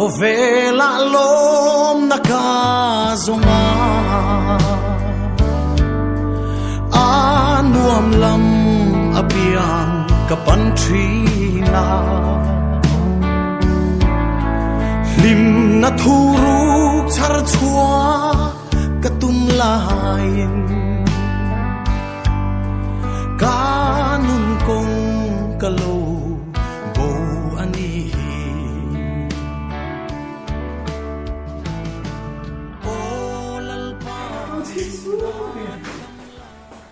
vela lom na kazonga anuam lam apiang kapantrina lim na thuruk char chua katum lain kanun kong kalo bo ani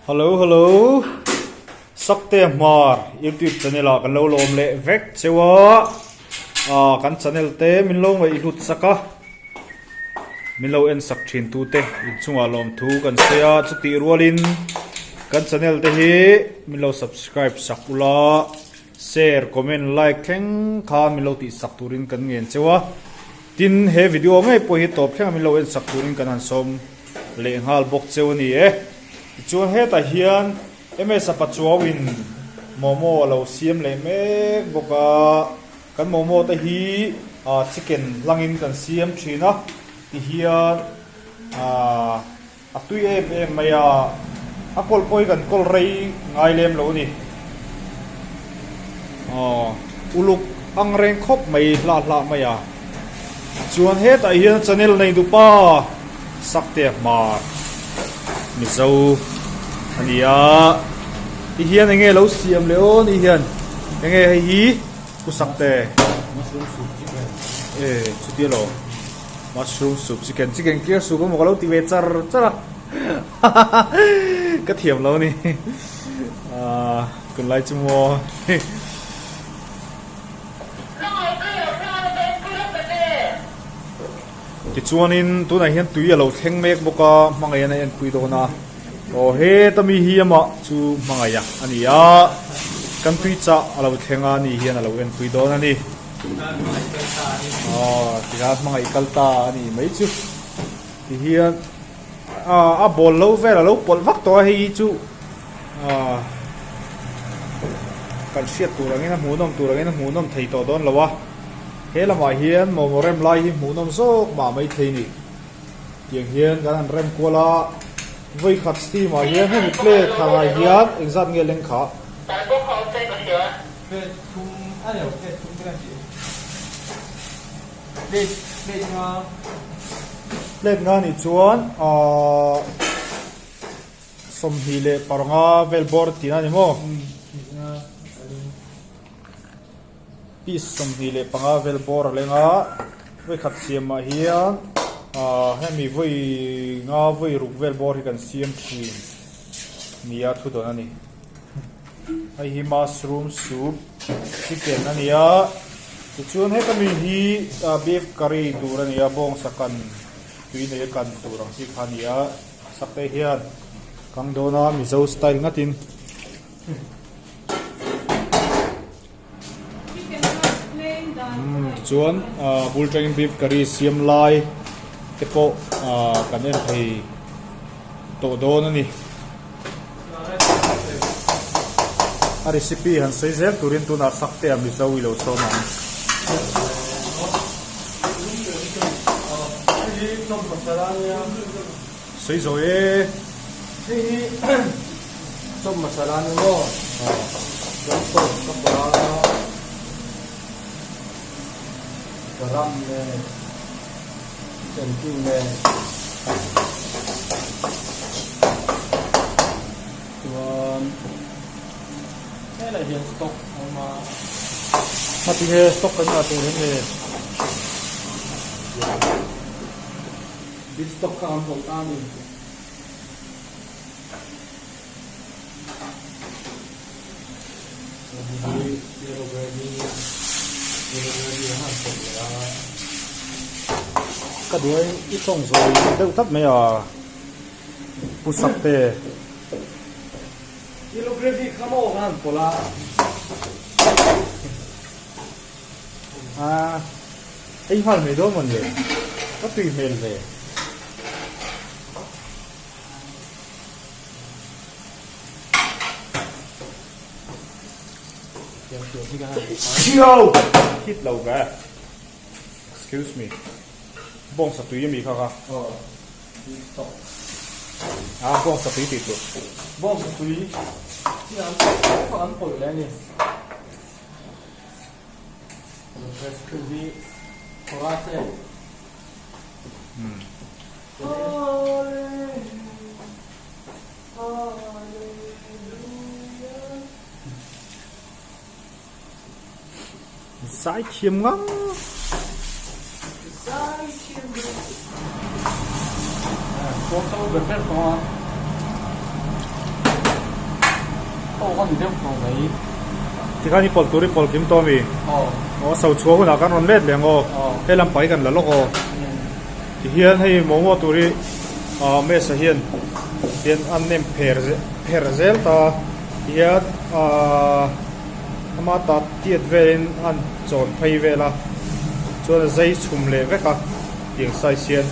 Hello sakte mar YouTube channel kan lo lom le vek chewa kan channel te min lo ngai lut saka min lo en sak thin tu te in chunga lom thu kan sia chuti rualin kan channel te hi min lo subscribe sakula share comment like theng kha min lo ti sak turin kan ngen chewa tin he video ngai po hi top theng min lo en sak turin kan han som le hal bok chew ni e chuan he ta hian ms pachuawin momo lo siam le me boka kan momo ta hi chicken langin kan siam thina ti hian atui em maya akol poi kan kol rei ngai lem lo ni uluk ang reng khop mai la maya chuan he ta hian channel nei du pa sakte ma mizo ania ti hian enge lo siam le o ni hian enge hi ku sakte mushroom soup chicken chuti lo mushroom soup chicken kia su ko mo lo ti ve chara ka thiam lo ni kun lai chumo ti chuanin tu na hian tui lo theng mek boka mangai na en pui do na o he tami hi ama chu mangaya ania kan tui cha alo thenga ni hian alo en pui do na ni tirat mangai kalta ani mai chu ti hian a bol lo vela lo pol vak to hi chu kan siat turangin hmu nom thei to don lawa he lama hian momorem lai hi hmu nom so ma mai thei ni tiang hian kan rem kola voi khat sti ma hian he play khanga hian exat nge leng kha plate nga ni chuan som hi le paranga velbor tina ni mo pis som hi le panga velbor lenga voi khat siam ma hian hemi voi nga voi ruk velbor hi kan siam thi nia thu don ani ai hi mushroom soup chicken ania chuan he kami hi beef curry durania bong sakan tuine kan turang si khania sakte hian kang dona mizo style ngatin chuan bulldog beef curry siam lai tepo kan en thei to don ani a recipe han sei zel turin tu na sakte ami zawi lo so ma sei zo e som masala ni mo garam ne chengking ne tuan đây là hiện stock mà thì he stock kan na tu he biết stock kam phong ta ni cái đuôi ít xong rồi đâu thấp mấy bút sắp tê kilography kamo kan pola anh hoàn mấy đôi mình vậy có tùy mền về chiều hít lâu cả excuse me บ้องสตุยยังมีเขาค่ะ Heal stock บ้องสตุยติดตัว Bom tùyที่อันปุ๋ยแล้วนี่คือวิโคราชเซ่สายเขียมงั้งพวกเขาเป็นแค่ตัวโอ้ก็มีเรื่องของไหนที่เขานี่ปอลตัวนี้ปอลกิมตัวมีเสาชัวคนอาการร้อนเล็ดเลยงอให้ลำไปกันแล้วลูกที่เฮียนให้มองว่าตัวนี้เมสเฮียนอันนี้เพรเซลตาเฮียมาตัดเทียดเวรอันจอดไปเวลาชวนใจชุ่มเลยเวกะยังใส่เชียน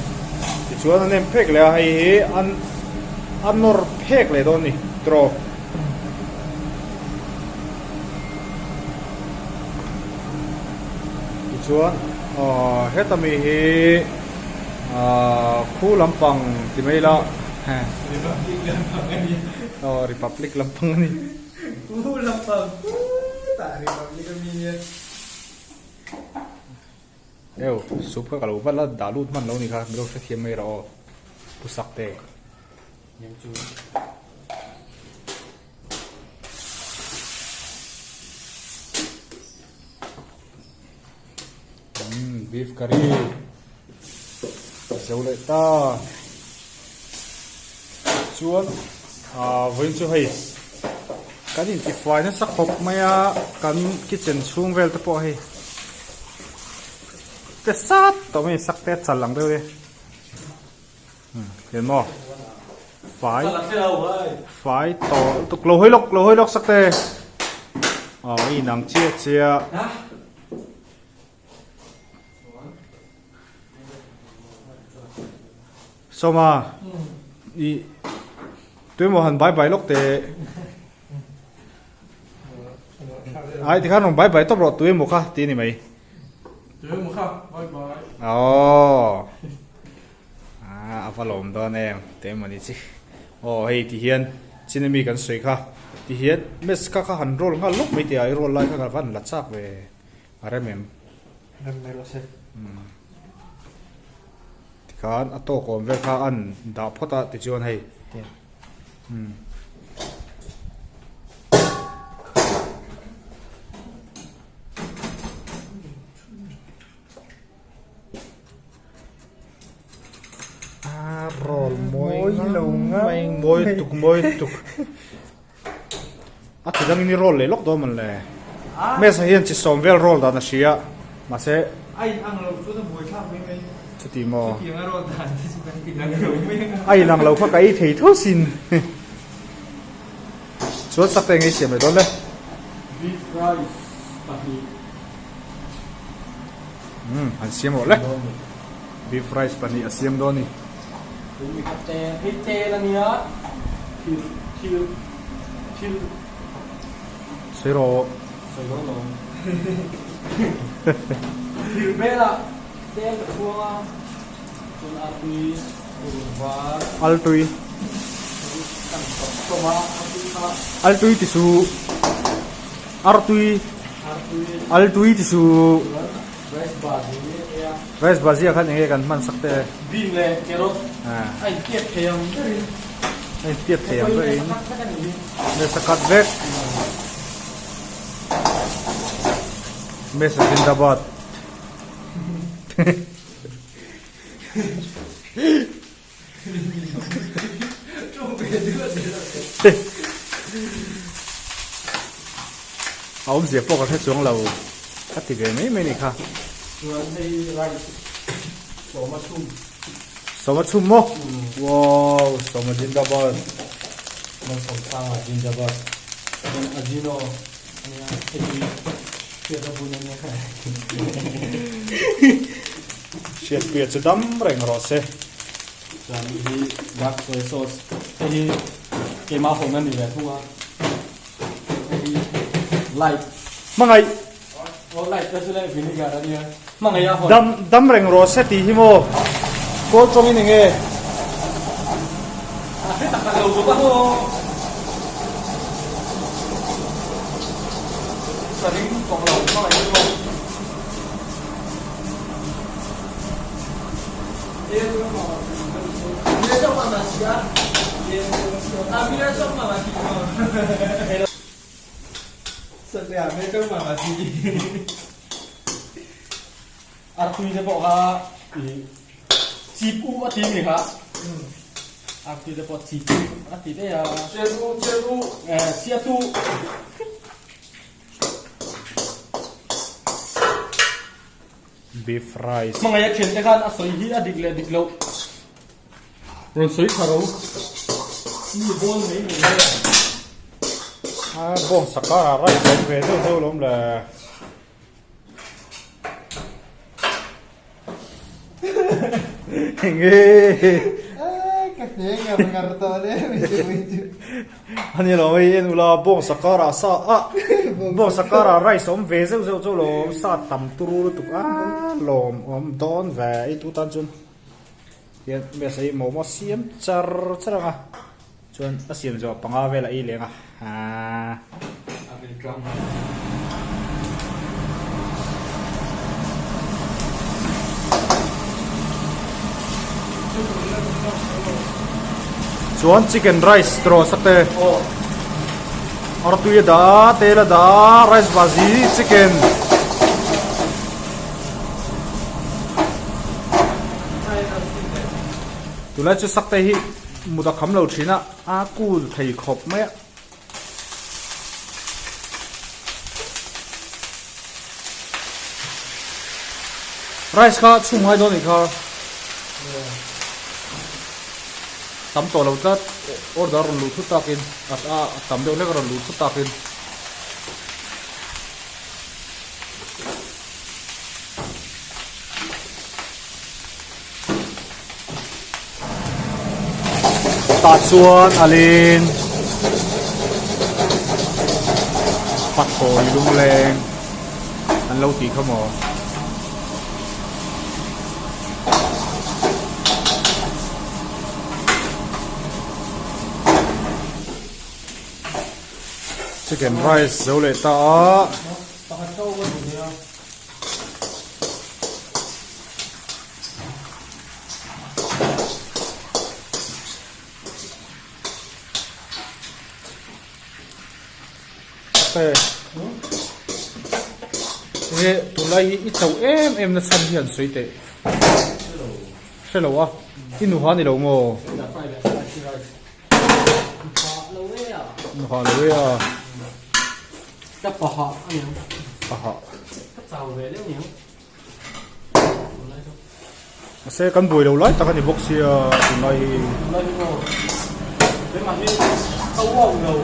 ที่ชวนอันนี้เพกเลยให้อันนอร์เพกเลยตอนนี้ตรอชวนเฮตมีคู่ลำปังที่ไม่ละริพับลิกลำปังนี่คู่ลำปังแต่ริพับลิกมีเนี่ยซุปก็กระโดดว่าแล้วดาลูดมันแล้วนี่ครับไม่รู้จะเทียมไม่รอผู้สักเตะยังจูบีฟcurry เซลเลต้าชวนวันช่วยกันอินทิฟายนั่นสักหกไม่กันคิดเช่นช่วงเวลต์พอให้แต่สัตว์ตัวไม่สักแต่สันหลังเดียวเลยเห็นมั้ยไฟต่อตุกโลให้ลกสักแต่อีหนังเจี๊ยสมาอีตัวมันบายลกแต่ไอ้ที่ข้าน้องบายต้องรอตัวมุขะตีนี่ไหมตัวมุขะบายอาฟาลมตัวนี้เต็มมันนี่สิเฮ้ยที่เฮียนจินมีกันสวยค่ะที่เฮียนเมสก้าหันโรลงั้นลุกไม่ตีไอโรลไล่ข้ากันฟันลัดซักเว้อะไรแม่นั่นไม่รู้สิการอัตโตก่อนเวลาอันดาบพอตาติจวนให้รอลมวยลงไม่มวยตุกที่ดังนี้รอลเลยล็อกตัวมันเลยไม่ใช่เห็นจิตสมเวลรอลตอนนี้มาเสไอ้อังเราช่วยมวยข้ามไม่สติมอไอ้หลังเราพักไอ้เททุสินชวนสักแต่งไอ้เสียไม่โดนเลยbeef rice ปะฮีอันเสียหมดเลย beef rice ปะนี่อันเสียมโดนนี่มีขับเจพิเจแล้วเนี่ยคิวเซโรลงคิวเบล่าเดนทัวคุณอาตุยคุณวาอัลตุยอัลตุยติสูอาร์ตุยอัลตุยติสูเรสบาซีกันยังไงกันมันสักแต่บินเลยเกโรไอ้เทียบเทียมเลยเมสกัดเวกเมสกินดาบัดเอาเสียพวกกันให้ช่วงเราคัดติดเลยไม่นี่ค่ะส่วนในไรโสมาชุ่มมั้งว้าวโสมาจินดาบัดมันสองทางจินดาบัดมันอาจิโนอันนี้ไอ้เกี่ยวกับบุญเนี่ยค่ะเชียร์เปียจะดำแรงรอเซ่จานนี้ดักโซยซอสไอ้เกมาของนั่นนี่แหละทั่วไอ้ไลท์มังไง Oh, like that's like vinegar ania. Mang ya hon. dam reng ro se ti hi mo ko chong in nge Cái tạc tạc lầu ba ho. Sa ring kong lầu mang ya ho. Dia sama nasi ya. Tapi dia sama nasi. Sebenarnya mereka sama nasi. Artinya pok ha cipu mati ni ha. Artinya pok cipu artinya ya. Ceru siatu. beef rice Mangaya kente kan asoi hi adik lo. Ron soi tharo. Ni bol mai ni. bong sakara rice om ve do lom la nge Katanya mengartole lucu-lucu. ani lo in ula bong sakara rice om ve zo lo sa tam turu tu lom om don ve I tu tan chun yen me sai mo siam charanga chuan a siam zo panga vela I lenga Ambil drum. chuan chicken rice tro sakte Oh, ar tu da tela da rice bazi chicken tu la chu sakte hi muda kham lo thina a kul thei khop mai rice kha chumai do ni kha tam to lo tat order lu thu takin at a tam de le lu thu takin ta chuan alin pat khoi lung leng an lo ti khamo chicken rice zo le ta pakai kau kan dunia. te he tulai I chau em na chan hian soi te hello a inu ha ni lo ngo Dah fry dah spicy rice. nu ha le a Dah paha ni. aha Tahu về đấy nhỉ. se kan boi lo lai ta kan ni box ya tulai Lấy đi ngồi. Cái mặt đi sâu vào đầu.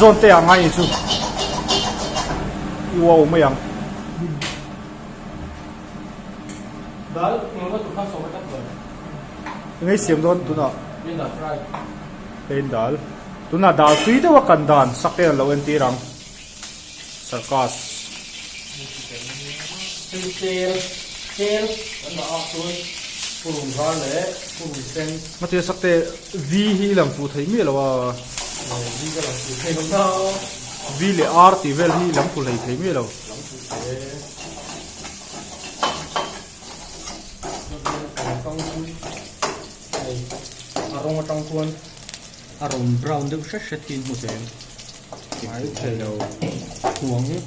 zon te angai chu wow mai ang Đó, nó có tụi khác sống với các người. ngai siam don tu na Nên là fry. pein dal tu na dal tui de wa kan dan sakte lo en ti rang sarkas Tel, vẫn là ốc thôi. Phùng ra lẽ, phùng sen. ma te sakte vi hi lam fu thai mi lo wa Đi cái là phùng sen không đâu. vi le r ti vel hi lam fu lei thai mi lo Aroma trong cuốn. Aroma brown được rất rất tin một sen. mai thai lo Cuống nhé.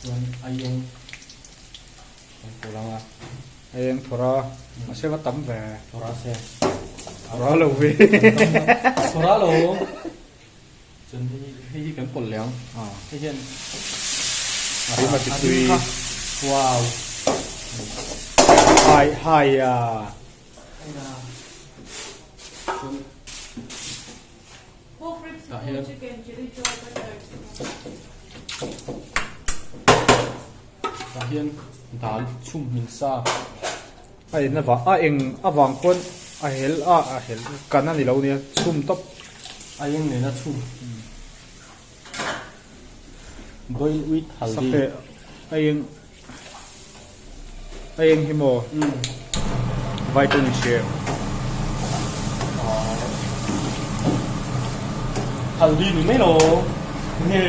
Cuốn ai dùng. Cuốn lang à. ayeng thora ma se wa tam ve Thora xe. thora lo vi Thora lô. Chân hay cái bột léo. Cái chân. ari ma ti tui Wow. hai Cả hiên. Cả hiên. Đá chung mình xa. ai na wa a eng awang kon a hel kan ani lo nia chum top ayeng ne na chu boil with haldi sakte ayeng himo vitamin share haldi ni mai lo ne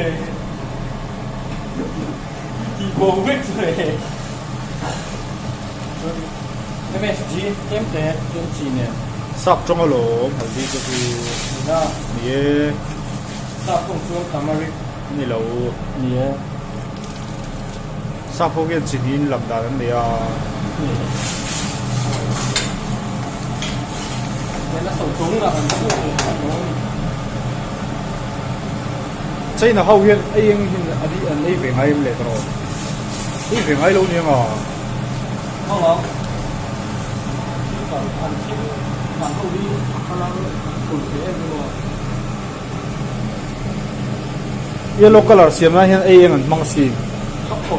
ti bo wet rồi cái mẹ chỉ em thế em chỉ nè sak trong lo haldi ko tu na ni sa phong chuông tamaric ni lo ni sa pho gen chin lam da an dia nên nó sầu trúng là ăn chai na hau hian ayeng hin adi an ei ve ngai le tro ei ve ngai lo ni nga ngon không còn ăn chín mà không đi ăn ăn tủi thế em luôn yellow color siam na hian ayeng an mang si khóc khổ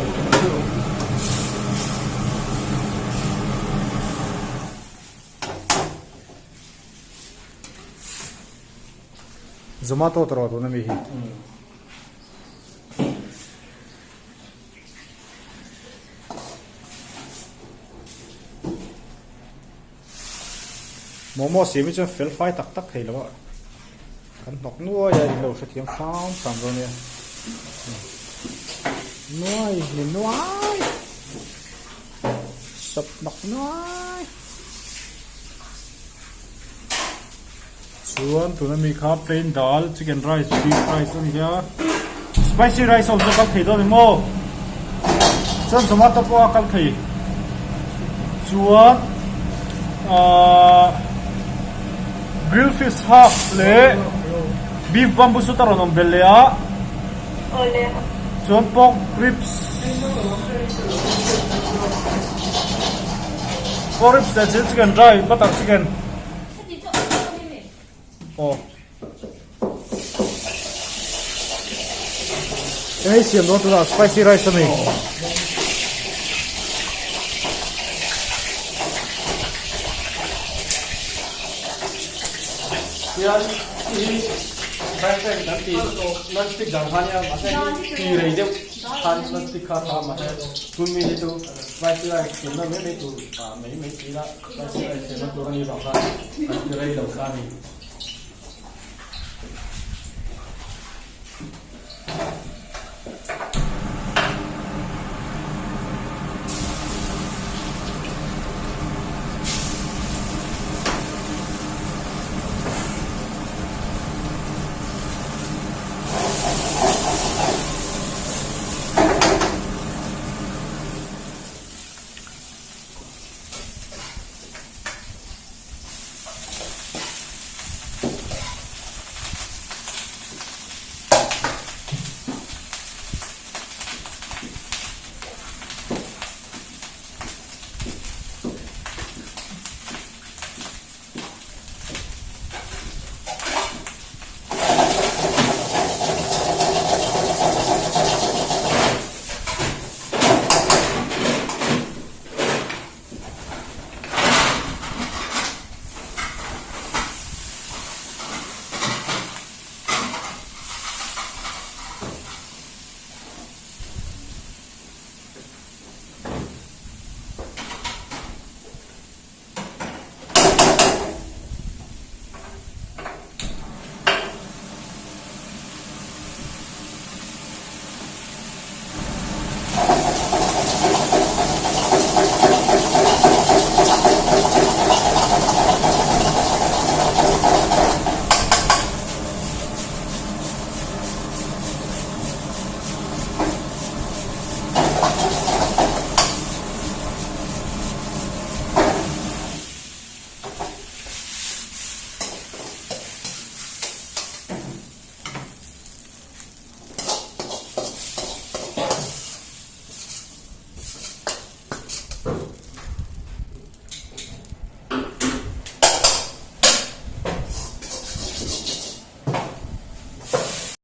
zomato tro to na mi hi momo si mi chu fel fai tak tak thei lo kan nok nuai ya lo sa thiam sam ro ne nuai sap nok nuai chuan tuna mi kha plain dal chicken rice beef rice ani ya spicy rice also kal thei do ni mo chuan tomato po kal thei chuan grill fish half le beef bamboo su taron om belea chuan pork ribs that's it chicken dry butter chicken oh cái xiêm đó là spicy rice này Yan, ini saya nanti plastik jangannya macam ini rejim kan plastik kan macam kumi itu plastik lah, kita memang itu, memang kita plastik lah, kita tu orang ini bahkan plastik rejim kan ini.